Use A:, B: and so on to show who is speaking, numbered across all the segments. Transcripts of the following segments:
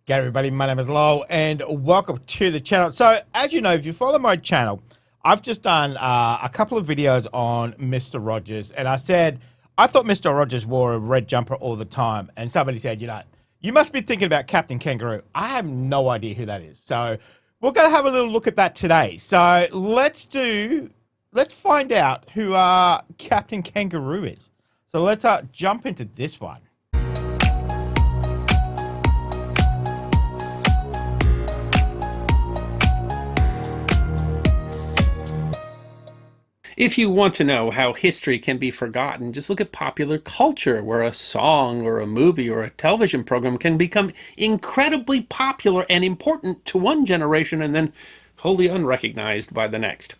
A: G'day everybody, my name is Lowell and welcome to the channel. So as you know, if you follow my channel, I've just done a couple of videos on Mr. Rogers, and I said, I thought Mr. Rogers wore a red jumper all the time, and somebody said, you must be thinking about Captain Kangaroo. I have no idea who that is. So we're going to have a little look at that today. So let's find out who Captain Kangaroo is. So let's jump into this one.
B: If you want to know how history can be forgotten, just look at popular culture, where a song or a movie or a television program can become incredibly popular and important to one generation and then wholly unrecognized by the next.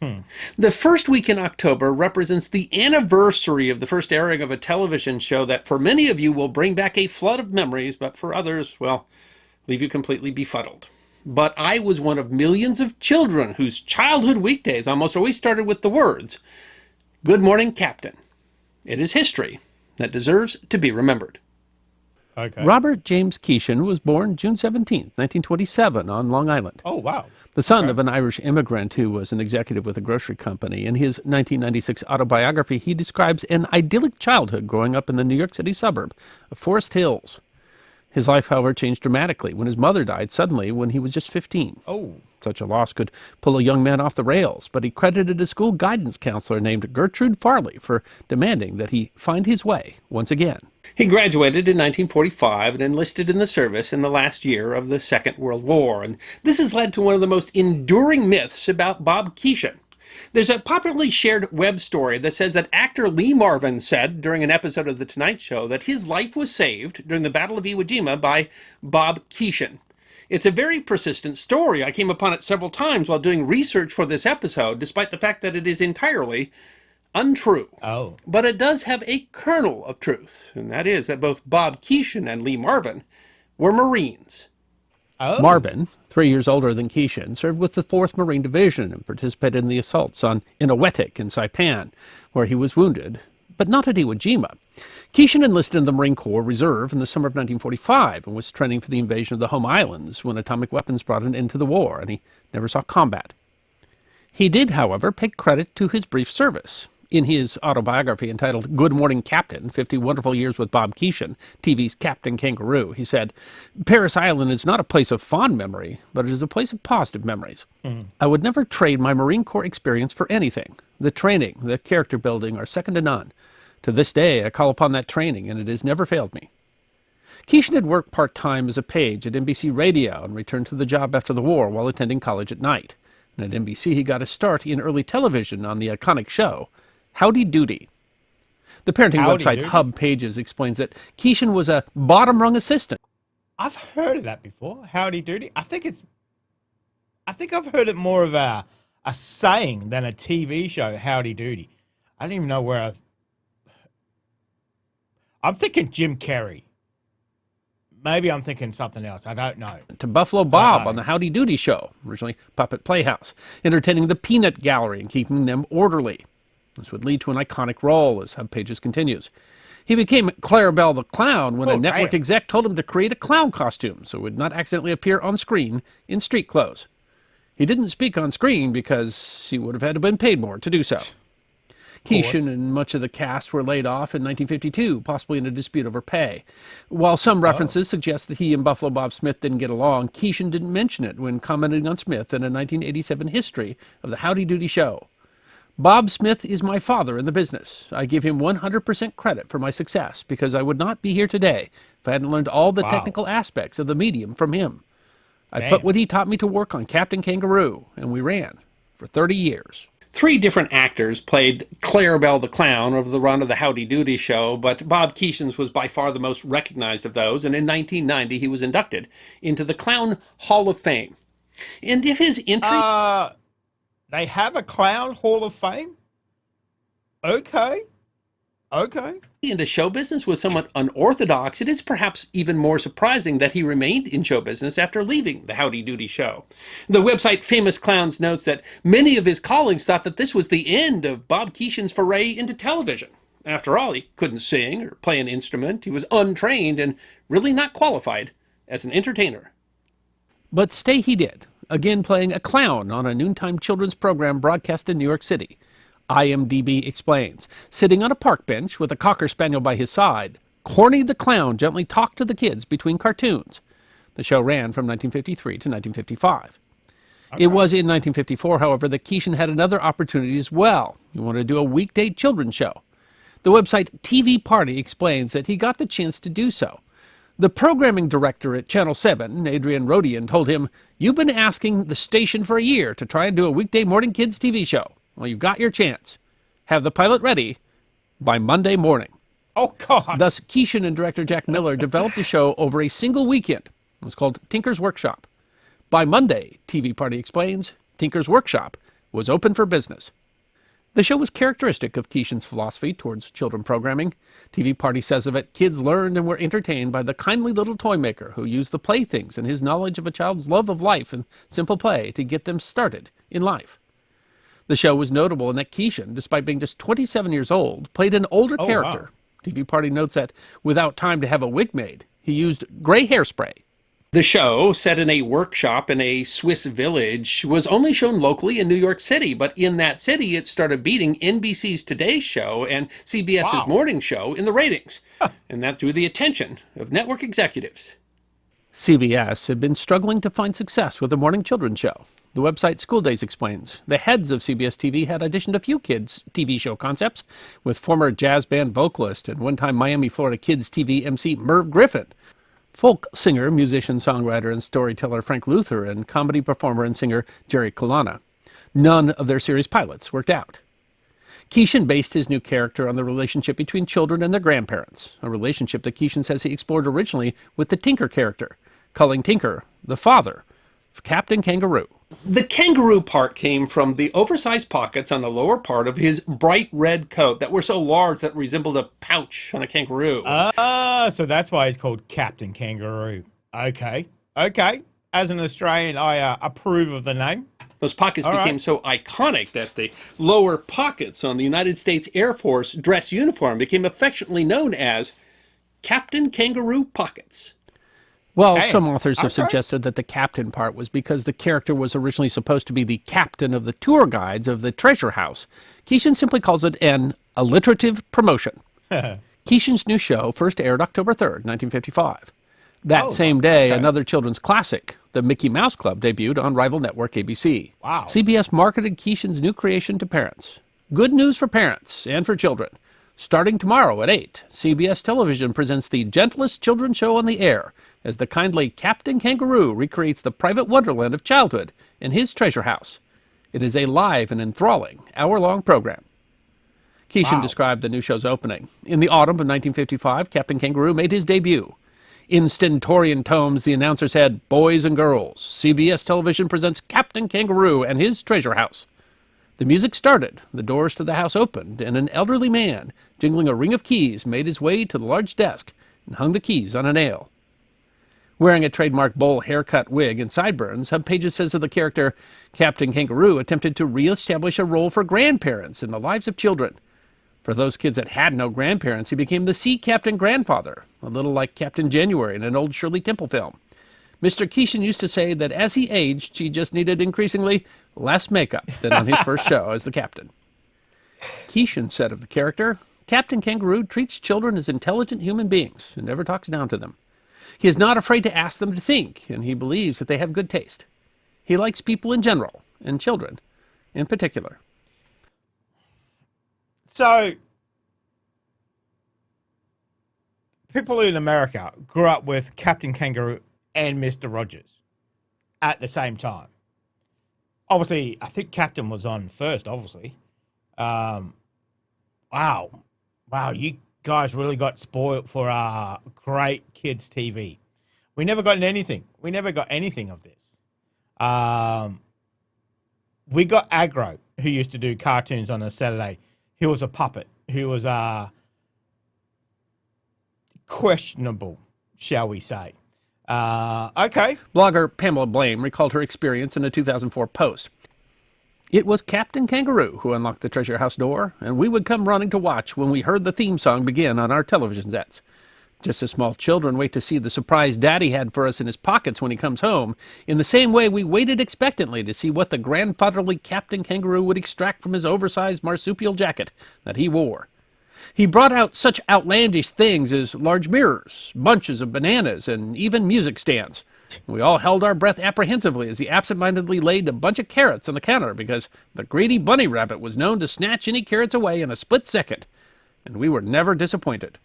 B: The first week in October represents the anniversary of the first airing of a television show that for many of you will bring back a flood of memories, but for others, well, leave you completely befuddled. But I was one of millions of children whose childhood weekdays almost always started with the words, "Good morning, Captain." It is history that deserves to be remembered.
A: Okay.
C: Robert James Keeshan was born June 17, 1927, on Long Island.
A: Oh, wow.
C: The son of an Irish immigrant who was an executive with a grocery company. In his 1996 autobiography, he describes an idyllic childhood growing up in the New York City suburb of Forest Hills. His life, however, changed dramatically when his mother died suddenly when he was just 15.
A: Oh.
C: Such a loss could pull a young man off the rails, but he credited a school guidance counselor named Gertrude Farley for demanding that he find his way once again.
B: He graduated in 1945 and enlisted in the service in the last year of the Second World War, and this has led to one of the most enduring myths about Bob Keeshan. There's a popularly shared web story that says that actor Lee Marvin said during an episode of The Tonight Show that his life was saved during the Battle of Iwo Jima by Bob Keeshan. It's a very persistent story. I came upon it several times while doing research for this episode, despite the fact that it is entirely untrue.
A: Oh.
B: But it does have a kernel of truth, and that is that both Bob Keeshan and Lee Marvin were Marines.
A: Oh.
C: Marvin, 3 years older than Keeshan, served with the 4th Marine Division and participated in the assaults on Inuetik and Saipan, where he was wounded, but not at Iwo Jima. Keeshan enlisted in the Marine Corps Reserve in the summer of 1945 and was training for the invasion of the home islands when atomic weapons brought an end to the war, and he never saw combat. He did, however, pay credit to his brief service. In his autobiography entitled Good Morning, Captain, 50 Wonderful Years with Bob Keeshan, TV's Captain Kangaroo, he said, "Paris Island is not a place of fond memory, but it is a place of positive memories. I would never trade my Marine Corps experience for anything. The training, the character building are second to none. To this day, I call upon that training, and it has never failed me." Keeshan had worked part-time as a page at NBC Radio and returned to the job after the war while attending college at night. And at NBC, he got a start in early television on the iconic show, Howdy Doody. The parenting
A: Howdy
C: website
A: Doody?
C: Hub Pages explains that Keeshan was a bottom-rung assistant.
A: I've heard of that before. Howdy doody. I think I've heard it more of a saying than a TV show, Howdy Doody. I don't even know where I'm thinking Jim Carrey. Maybe I'm thinking something else. I don't know.
C: To Buffalo Bob
A: Uh-oh.
C: on the Howdy Doody show, originally Puppet Playhouse, entertaining the Peanut Gallery and keeping them orderly. This would lead to an iconic role, as Hub Pages continues. He became Clarabelle the Clown when a network exec told him to create a clown costume so it would not accidentally appear on screen in street clothes. He didn't speak on screen because he would have had to been paid more to do so. Keeshan and much of the cast were laid off in 1952, possibly in a dispute over pay. While some references suggest that he and Buffalo Bob Smith didn't get along, Keeshan didn't mention it when commenting on Smith in a 1987 history of the Howdy Doody show. "Bob Smith is my father in the business. I give him 100% credit for my success because I would not be here today if I hadn't learned all the technical aspects of the medium from him. I put what he taught me to work on Captain Kangaroo, and we ran for 30 years.
B: 3 different actors played Clarabelle the Clown over the run of the Howdy Doody show, but Bob Keeshan's was by far the most recognized of those, and in 1990 he was inducted into the Clown Hall of Fame. And if his entry...
A: They have a Clown Hall of Fame? Okay.
B: into show business was somewhat unorthodox, it is perhaps even more surprising that he remained in show business after leaving the Howdy Doody show. The website Famous Clowns notes that many of his colleagues thought that this was the end of Bob Keeshan's foray into television. After all, he couldn't sing or play an instrument, he was untrained and really not qualified as an entertainer.
C: But stay he did, again playing a clown on a noontime children's program broadcast in New York City. IMDb explains, sitting on a park bench with a Cocker Spaniel by his side, Corny the Clown gently talked to the kids between cartoons. The show ran from 1953 to 1955.
A: Okay.
C: It was in 1954, however, that Keeshan had another opportunity as well. He wanted to do a weekday children's show. The website TV Party explains that he got the chance to do so. The programming director at Channel 7, Adrian Rodian, told him, "You've been asking the station for a year to try and do a weekday morning kids TV show. Well, you've got your chance. Have the pilot ready by Monday morning."
A: Oh, God.
C: Thus, Keeshan and director Jack Miller developed the show over a single weekend. It was called Tinker's Workshop. By Monday, TV Party explains, Tinker's Workshop was open for business. The show was characteristic of Keeshan's philosophy towards children programming. TV Party says of it, kids learned and were entertained by the kindly little toy maker who used the playthings and his knowledge of a child's love of life and simple play to get them started in life. The show was notable in that Keeshan, despite being just 27 years old, played an older character.
A: Wow.
C: TV Party notes that without time to have a wig made, he used gray hairspray.
B: The show, set in a workshop in a Swiss village, was only shown locally in New York City, but in that city it started beating NBC's Today Show and CBS's Morning Show in the ratings, and that drew the attention of network executives.
C: CBS had been struggling to find success with a morning children's show. The website School Days explains, the heads of CBS TV had auditioned a few kids' TV show concepts with former jazz band vocalist and one-time Miami, Florida Kids TV MC Merv Griffin, folk singer, musician, songwriter, and storyteller Frank Luther, and comedy performer and singer Jerry Colonna. None of their series pilots worked out. Keeshan based his new character on the relationship between children and their grandparents, a relationship that Keeshan says he explored originally with the Tinker character, calling Tinker the father of Captain Kangaroo.
B: The kangaroo part came from the oversized pockets on the lower part of his bright red coat that were so large that resembled a pouch on a kangaroo.
A: So that's why he's called Captain Kangaroo. Okay. As an Australian, I approve of the name.
B: Those pockets became so iconic that the lower pockets on the United States Air Force dress uniform became affectionately known as Captain Kangaroo Pockets.
C: Well,
A: Dang.
C: some authors have suggested that the captain part was because the character was originally supposed to be the captain of the tour guides of the treasure house. Keeshan simply calls it an alliterative promotion. Keeshan's new show first aired October 3rd, 1955. That same day, another children's classic, The Mickey Mouse Club, debuted on rival network ABC.
A: Wow.
C: CBS marketed Keeshan's new creation to parents. Good news for parents and for children. Starting tomorrow at 8, CBS Television presents the gentlest children's show on the air as the kindly Captain Kangaroo recreates the private wonderland of childhood in his treasure house. It is a live and enthralling hour-long program. Keeshan described the new show's opening. In the autumn of 1955, Captain Kangaroo made his debut. In stentorian tones, the announcer said, "Boys and girls, CBS Television presents Captain Kangaroo and his treasure house." The music started, the doors to the house opened, and an elderly man, jingling a ring of keys, made his way to the large desk and hung the keys on a nail. Wearing a trademark bowl haircut, wig, and sideburns, Hub Pages says of the character, Captain Kangaroo attempted to re-establish a role for grandparents in the lives of children. For those kids that had no grandparents, he became the sea captain grandfather, a little like Captain January in an old Shirley Temple film. Mr. Keeshan used to say that as he aged, he just needed increasingly less makeup than on his first show as the captain. Keeshan said of the character, Captain Kangaroo treats children as intelligent human beings and never talks down to them. He is not afraid to ask them to think, and he believes that they have good taste. He likes people in general, and children in particular.
A: So, people in America grew up with Captain Kangaroo and Mr. Rogers at the same time. Obviously, I think Captain was on first, obviously. Wow, you guys really got spoiled for great kids TV. We never got anything. We never got anything of this. We got Aggro, who used to do cartoons on a Saturday. He was a puppet. He was questionable, shall we say. Okay.
C: Blogger Pamela Blame recalled her experience in a 2004 post. It was Captain Kangaroo who unlocked the treasure house door, and we would come running to watch when we heard the theme song begin on our television sets. Just as small children wait to see the surprise Daddy had for us in his pockets when he comes home, in the same way we waited expectantly to see what the grandfatherly Captain Kangaroo would extract from his oversized marsupial jacket that he wore. He brought out such outlandish things as large mirrors, bunches of bananas, and even music stands. We all held our breath apprehensively as he absent-mindedly laid a bunch of carrots on the counter because the greedy bunny rabbit was known to snatch any carrots away in a split second, and we were never disappointed.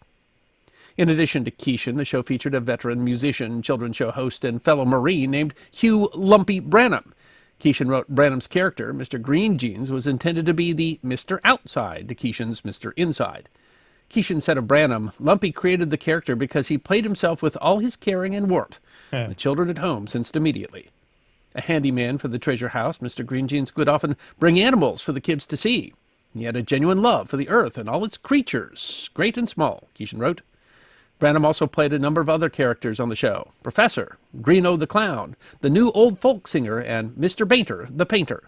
C: In addition to Keeshan, the show featured a veteran musician, children's show host, and fellow Marine named Hugh Lumpy Branham. Keeshan wrote Branham's character, Mr. Green Jeans, was intended to be the Mr. Outside to Keeshan's Mr. Inside. Keeshan said of Branham, Lumpy created the character because he played himself with all his caring and warmth. The children at home sensed immediately. A handyman for the treasure house, Mr. Green Jeans would often bring animals for the kids to see. He had a genuine love for the earth and all its creatures, great and small, Keeshan wrote. Branham also played a number of other characters on the show. Professor, Greeno the Clown, the new old folk singer, and Mr. Bainter the Painter.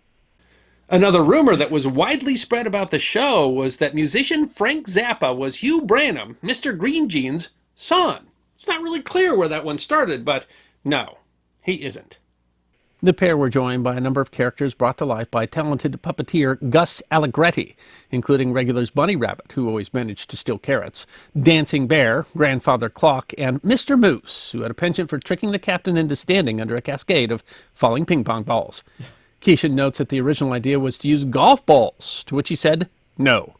B: Another rumor that was widely spread about the show was that musician Frank Zappa was Hugh Branham, Mr. Green Jeans' son. It's not really clear where that one started, but no, he isn't.
C: The pair were joined by a number of characters brought to life by talented puppeteer Gus Allegretti, including regulars Bunny Rabbit, who always managed to steal carrots, Dancing Bear, Grandfather Clock, and Mr. Moose, who had a penchant for tricking the captain into standing under a cascade of falling ping-pong balls. Keeshan notes that the original idea was to use golf balls, to which he said, "No.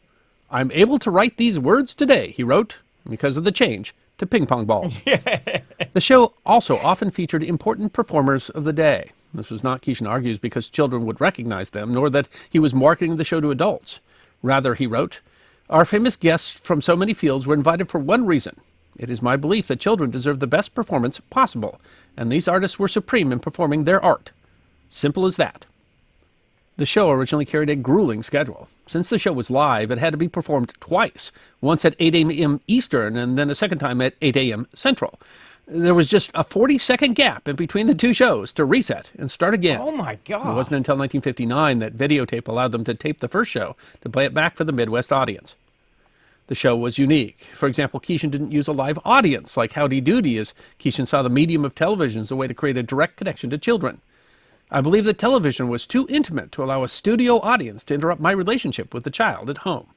C: I'm able to write these words today," he wrote, because of the change to ping-pong balls. The show also often featured important performers of the day. This was not, Keeshan argues, because children would recognize them, nor that he was marketing the show to adults. Rather, he wrote, "Our famous guests from so many fields were invited for one reason. It is my belief that children deserve the best performance possible, and these artists were supreme in performing their art. Simple as that." The show originally carried a grueling schedule. Since the show was live, it had to be performed twice, once at 8 a.m. Eastern and then a second time at 8 a.m. Central. There was just a 40-second gap in between the two shows to reset and start again.
A: Oh, my God.
C: It wasn't until 1959 that videotape allowed them to tape the first show to play it back for the Midwest audience. The show was unique. For example, Keeshan didn't use a live audience like Howdy Doody, as Keeshan saw the medium of television as a way to create a direct connection to children. I believe that television was too intimate to allow a studio audience to interrupt my relationship with the child at home.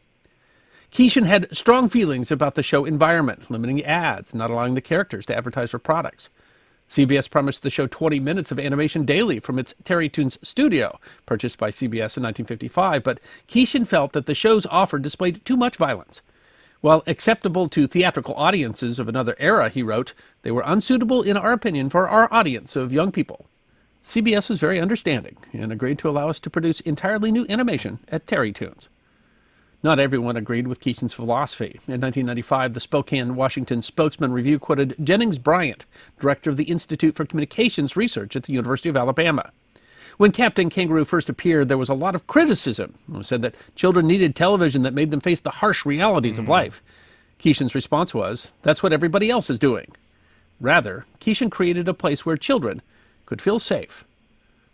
C: Keeshan had strong feelings about the show environment, limiting ads, not allowing the characters to advertise for products. CBS promised the show 20 minutes of animation daily from its Terrytoons studio, purchased by CBS in 1955, but Keeshan felt that the show's offer displayed too much violence. While acceptable to theatrical audiences of another era, he wrote, they were unsuitable, in our opinion, for our audience of young people. CBS was very understanding and agreed to allow us to produce entirely new animation at Terrytoons. Not everyone agreed with Keeshan's philosophy. In 1995, the Spokane, Washington Spokesman Review quoted Jennings Bryant, director of the Institute for Communications Research at the University of Alabama. When Captain Kangaroo first appeared, there was a lot of criticism. It was said that children needed television that made them face the harsh realities of life. Keeshan's response was, that's what everybody else is doing. Rather, Keeshan created a place where children could feel safe.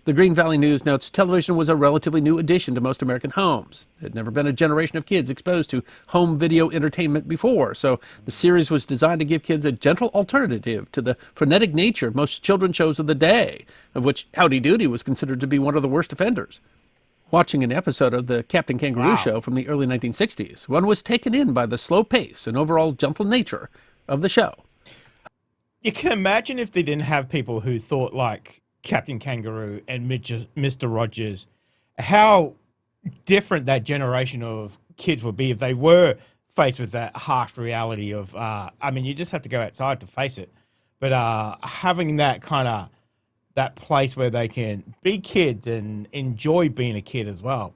C: The Green Valley News notes television was a relatively new addition to most American homes. There had never been a generation of kids exposed to home video entertainment before, so the series was designed to give kids a gentle alternative to the frenetic nature of most children's shows of the day, of which Howdy Doody was considered to be one of the worst offenders. Watching an episode of the Captain Kangaroo show from the early 1960s, one was taken in by the slow pace and overall gentle nature of the show.
A: You can imagine if they didn't have people who thought like Captain Kangaroo and Mr. Rogers, how different that generation of kids would be if they were faced with that harsh reality of, I mean, you just have to go outside to face it. But having that kind of, that place where they can be kids and enjoy being a kid as well.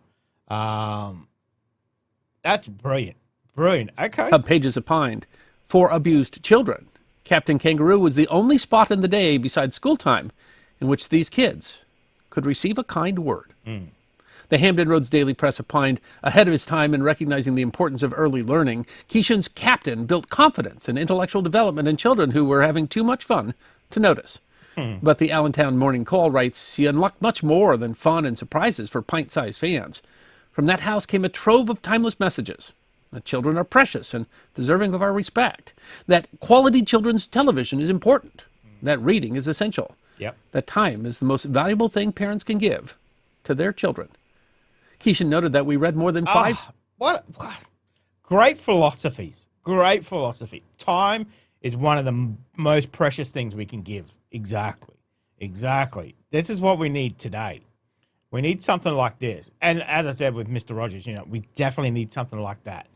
A: That's brilliant. Brilliant. Okay.
C: Pages opined, for abused children, Captain Kangaroo was the only spot in the day besides school time in which these kids could receive a kind word. The Hampden Roads Daily Press opined, ahead of his time in recognizing the importance of early learning, Keeshan's Captain built confidence and intellectual development in children who were having too much fun to notice. But the Allentown Morning Call writes, he unlocked much more than fun and surprises for pint-sized fans. From that house came a trove of timeless messages. that children are precious and deserving of our respect, that quality children's television is important, that reading is essential,
A: Yep.
C: that time is the most valuable thing parents can give to their children. Keishan noted that we read more than five...
A: What great philosophies. Great philosophy. Time is one of the most precious things we can give. Exactly. This is what we need today. We need something like this. And as I said with Mr. Rogers, we definitely need something like that.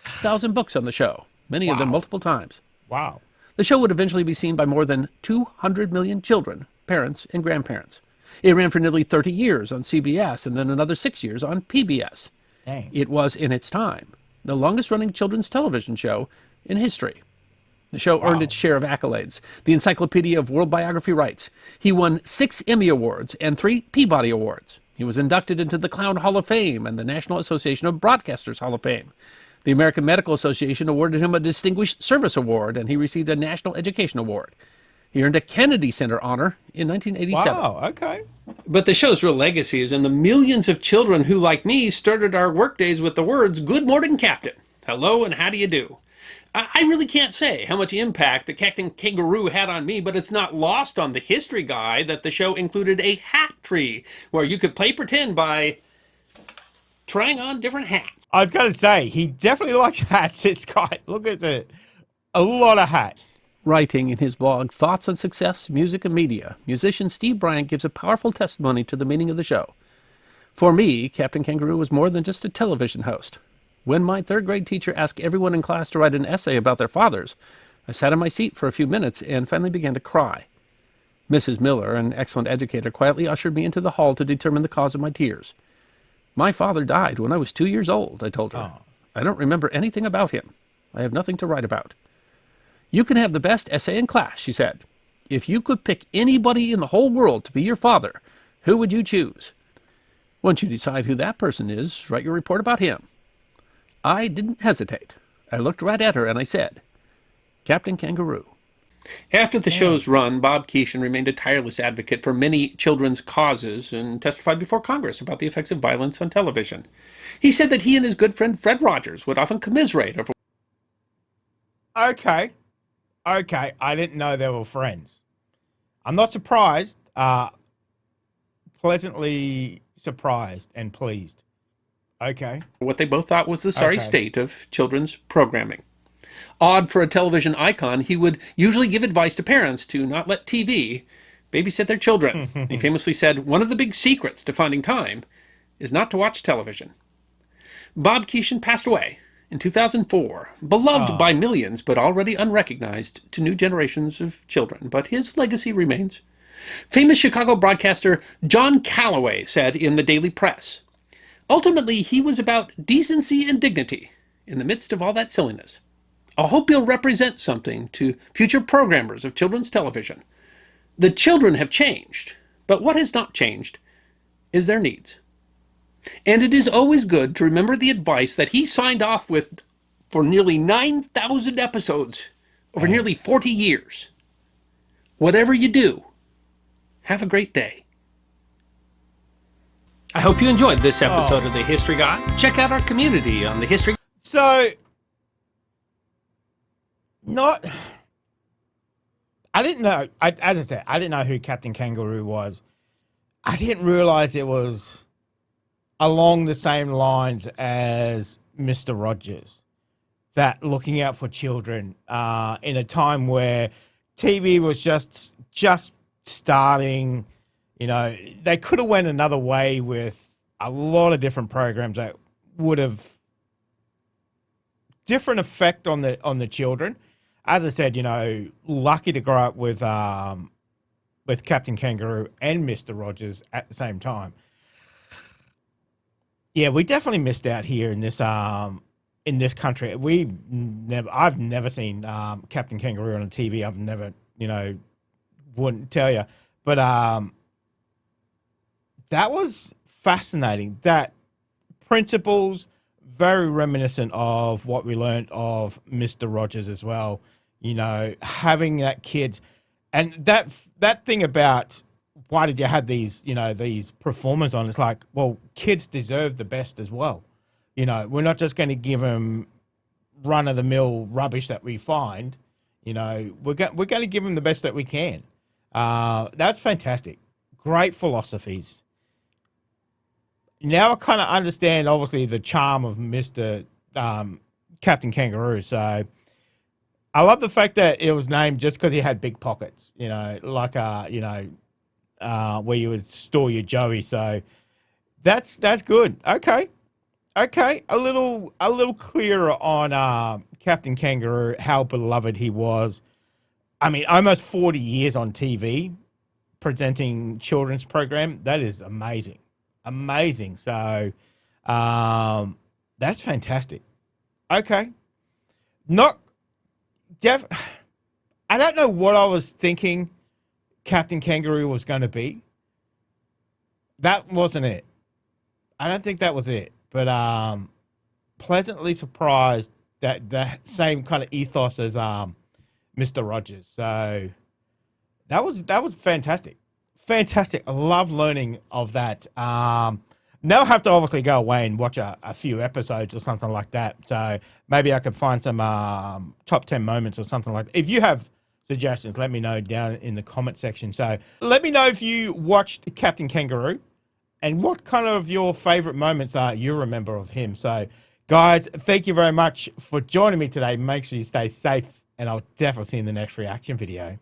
C: 1,000 books on the show, many of them
A: Wow.
C: multiple times.
A: Wow.
C: The show would eventually be seen by more than 200 million children, parents, and grandparents. It ran for nearly 30 years on CBS and then another 6 years on PBS.
A: Dang.
C: It was, in its time, the longest-running children's television show in history. The show earned its share of accolades. The Encyclopedia of World Biography writes, he won 6 Emmy Awards and 3 Peabody Awards. He was inducted into the Clown Hall of Fame and the National Association of Broadcasters Hall of Fame. The American Medical Association awarded him a Distinguished Service Award, and he received a National Education Award. He earned a Kennedy Center honor in 1987.
A: Wow, okay.
B: But the show's real legacy is in the millions of children who, like me, started our workdays with the words, "Good morning, Captain. Hello, and how do you do?" I really can't say how much impact the Captain Kangaroo had on me, but it's not lost on the history guy that the show included a hat tree where you could play pretend by trying on different hats.
A: I was going to say, he definitely likes hats. It's got, look at a lot of hats.
C: Writing in his blog, Thoughts on Success, Music and Media, musician Steve Bryant gives a powerful testimony to the meaning of the show. For me, Captain Kangaroo was more than just a television host. When my third-grade teacher asked everyone in class to write an essay about their fathers, I sat in my seat for a few minutes and finally began to cry. Mrs. Miller, an excellent educator, quietly ushered me into the hall to determine the cause of my tears. My father died when I was 2 years old, I told her.
A: Oh.
C: I don't remember anything about him. I have nothing to write about. You can have the best essay in class, she said. If you could pick anybody in the whole world to be your father, who would you choose? Once you decide who that person is, write your report about him. I didn't hesitate. I looked right at her and I said, Captain Kangaroo.
B: After the show's run, Bob Keeshan remained a tireless advocate for many children's causes and testified before Congress about the effects of violence on television. He said that he and his good friend Fred Rogers would often commiserate over...
A: Okay. I didn't know they were friends. I'm not surprised. Pleasantly surprised and pleased. Okay.
B: what they both thought was the sorry
A: Okay.
B: state of children's programming. Odd for a television icon, he would usually give advice to parents to not let TV babysit their children. He famously said, "One of the big secrets to finding time is not to watch television." Bob Keeshan passed away in 2004, beloved by millions, but already unrecognized to new generations of children. But his legacy remains. Famous Chicago broadcaster John Calloway said in the Daily Press, "Ultimately, he was about decency and dignity in the midst of all that silliness. I hope he'll represent something to future programmers of children's television. The children have changed, but what has not changed is their needs. And it is always good to remember the advice that he signed off with for nearly 9,000 episodes over nearly 40 years. Whatever you do, have a great day." I hope you enjoyed this episode of The History Guy. Check out our community on the History.
A: So, I didn't know, as I said, I didn't know who Captain Kangaroo was. I didn't realize it was along the same lines as Mr. Rogers, that looking out for children in a time where TV was just starting. You know, they could have went another way with a lot of different programs that would have different effect on the children. As I said, you know, lucky to grow up with Captain Kangaroo and Mr. Rogers at the same time. Yeah, we definitely missed out here in this country. I've never seen Captain Kangaroo on TV. I've never, wouldn't tell you, but that was fascinating. That principles very reminiscent of what we learned of Mr. Rogers as well. You know, having that kids, and that thing about why did you have these performers on? It's like, well, kids deserve the best as well. You know, we're not just going to give them run of the mill rubbish that we find, you know, we're going to give him the best that we can. That's fantastic. Great philosophies. Now I kind of understand, obviously, the charm of Mr. Captain Kangaroo. So I love the fact that it was named just because he had big pockets, you know, like, where you would store your Joey. So that's good. Okay. A little clearer on Captain Kangaroo, how beloved he was. I mean, almost 40 years on TV presenting children's program. That is amazing. Amazing. So that's fantastic. Okay. Not def I don't know what I was thinking Captain Kangaroo was going to be. That wasn't it. I don't think that was it. But pleasantly surprised that the same kind of ethos as Mr. Rogers. So that was fantastic. Fantastic. I love learning of that. Now I have to obviously go away and watch a few episodes or something like that. So maybe I could find some top 10 moments or something like that. If you have suggestions, let me know down in the comment section. So let me know if you watched Captain Kangaroo and what kind of your favorite moments you remember of him. So guys, thank you very much for joining me today. Make sure you stay safe, and I'll definitely see you in the next reaction video.